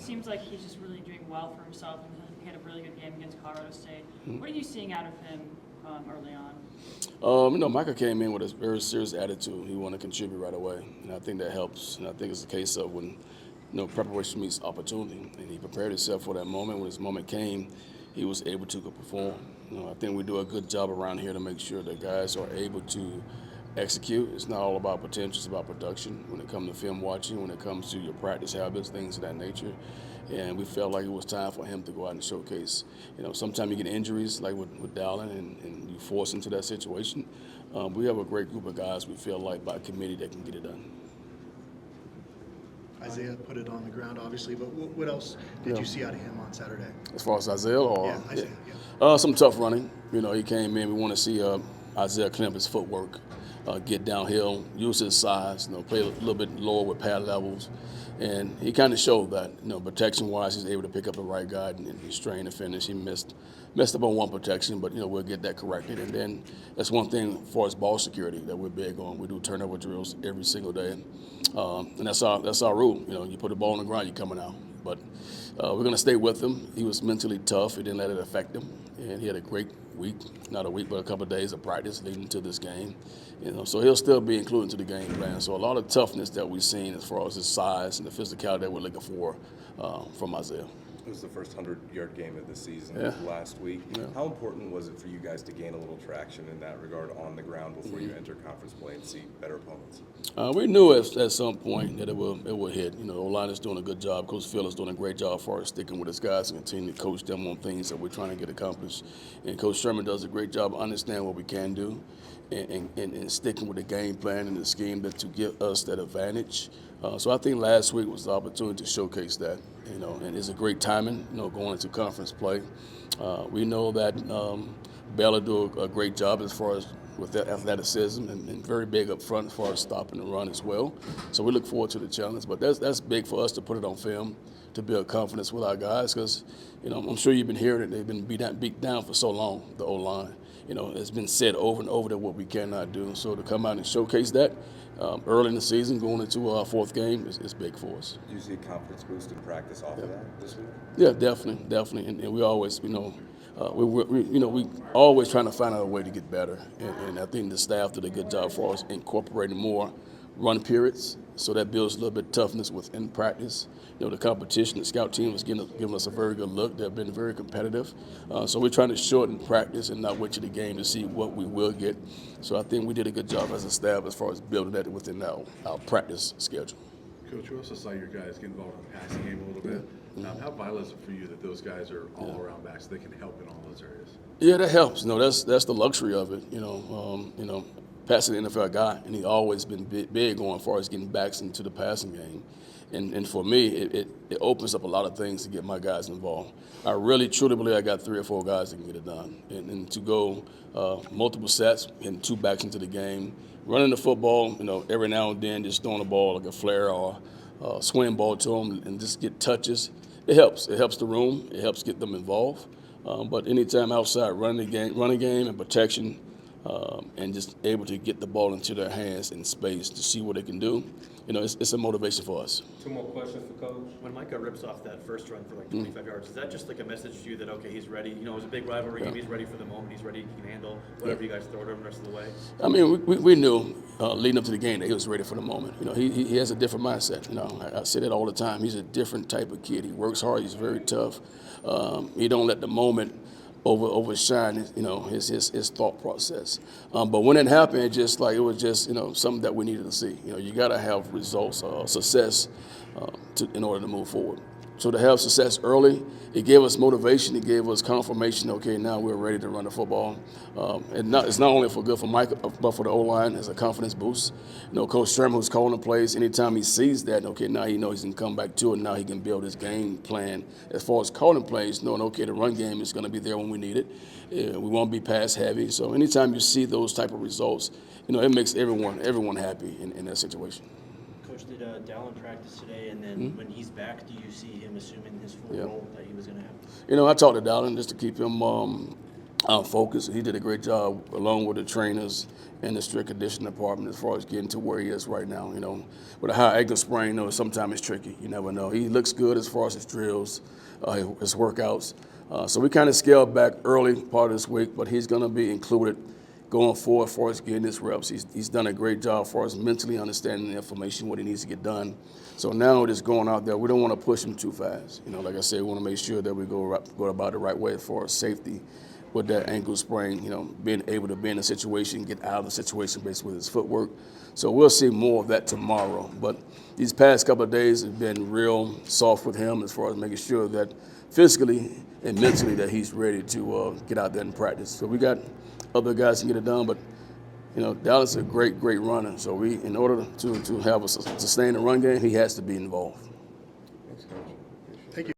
seems like he's just really doing well for himself, and he had a really good game against Colorado State. What are you seeing out of him early on? Micah came in with a very serious attitude. He wanted to contribute right away, and I think that helps. And I think it's the case of when preparation meets opportunity, and he prepared himself for that moment. When his moment came, he was able to perform. I think we do a good job around here to make sure that guys are able to execute. It's not all about potential, it's about production when it comes to film watching, when it comes to your practice habits, things of that nature. And we felt like it was time for him to go out and showcase. Sometimes you get injuries like with Dallan and you force into that situation. We have a great group of guys we feel like by committee that can get it done. Isaiah put it on the ground, obviously, but what else did you see out of him on Saturday? As far as Isaiah? Isaiah, yeah. Some tough running. He came in, we want to see Isaiah clean up his footwork, get downhill, use his size, play a little bit lower with pad levels. And he kind of showed that, protection-wise, he's able to pick up the right guy and strain the finish. He messed up on one protection, but, we'll get that corrected. And then that's one thing as far as ball security that we're big on. We do turnover drills every single day. And that's our rule. You put the ball on the ground, you're coming out. But we're going to stay with him. He was mentally tough. He didn't let it affect him. And he had a great week, not a week, but a couple of days of practice leading to this game. So he'll still be included to the game plan. So a lot of toughness that we've seen as far as his size and the physicality that we're looking for from Isaiah. It was the first 100-yard game of the season last week. Yeah. How important was it for you guys to gain a little traction in that regard on the ground before you enter conference play and see better opponents? We knew at some point that it would hit. O-line is doing a good job. Coach Phil is doing a great job for us sticking with his guys and continue to coach them on things that we're trying to get accomplished. And Coach Sherman does a great job of understanding what we can do and sticking with the game plan and the scheme to give us that advantage. So I think last week was the opportunity to showcase that, and it's a great timing, going into conference play. We know that Baylor do a great job as far as with their athleticism and very big up front as far as stopping the run as well. So we look forward to the challenge. But that's big for us to put it on film, to build confidence with our guys because, I'm sure you've been hearing it. They've been beat down for so long, the O-line. It's been said over and over that what we cannot do. So to come out and showcase that early in the season, going into our fourth game, is big for us. Do you see a confidence boost in practice off of that this week? Yeah, definitely. And we always, we always trying to find out a way to get better. And I think the staff did a good job for us incorporating more run periods, so that builds a little bit of toughness within practice. The competition, the scout team was giving us a very good look. They've been very competitive. So we're trying to shorten practice and not wait to the game to see what we will get. So I think we did a good job as a staff as far as building that within our practice schedule. Coach, we also saw your guys get involved in the passing game a little bit. How vital is it for you that those guys are all around backs so they can help in all those areas? Yeah, that helps. That's the luxury of it. Passing the NFL guy, and he's always been big on as far as getting backs into the passing game. And for me, it opens up a lot of things to get my guys involved. I really, truly believe I got 3 or 4 guys that can get it done. And to go multiple sets and 2 backs into the game, running the football, every now and then just throwing the ball like a flare or swing ball to them and just get touches, it helps. It helps the room. It helps get them involved. But anytime outside, running game and protection, and just able to get the ball into their hands in space to see what they can do, it's a motivation for us. 2 more questions for Coach. When Micah rips off that first run for like 25 yards, is that just like a message to you that, okay, he's ready? It was a big rivalry game. He's ready for the moment. He's ready. He can handle whatever you guys throw at him the rest of the way? I mean, we knew leading up to the game that he was ready for the moment. He has a different mindset. I say that all the time. He's a different type of kid. He works hard. He's very tough. He don't let the moment overshine his thought process. But when it happened, it was just something that we needed to see. You got to have results, success, in order to move forward. So to have success early, it gave us motivation. It gave us confirmation. Okay, now we're ready to run the football. It's not only good for Micah, but for the O-line as a confidence boost. Coach Sherman, who's calling the plays, anytime he sees that, okay, now he knows he can come back to it. Now he can build his game plan as far as calling plays, knowing, okay, the run game is going to be there when we need it. We won't be pass heavy. So anytime you see those type of results, it makes everyone happy in that situation. Coach, did Dallan practice today? And then when he's back, do you see him assuming his full role that he was going to have? I talked to Dallan just to keep him focus. He did a great job along with the trainers and the strict conditioning department as far as getting to where he is right now. You know, with a high ankle sprain, you know, sometimes it's tricky. You never know. He looks good as far as his drills, his workouts. So we kind of scaled back early part of this week, but he's going to be included going forward as far as getting his reps. He's done a great job as far as mentally understanding the information, what he needs to get done. So now just going out there, we don't want to push him too fast. You know, like I said, we want to make sure that we go about it the right way as far as safety with that ankle sprain, you know, being able to be in a situation, get out of the situation based with his footwork. So we'll see more of that tomorrow. But these past couple of days have been real soft with him as far as making sure that physically and mentally that he's ready to get out there and practice. So we got other guys can get it done, but you know, Dallan's a great runner. So in order to have a sustained run game, he has to be involved.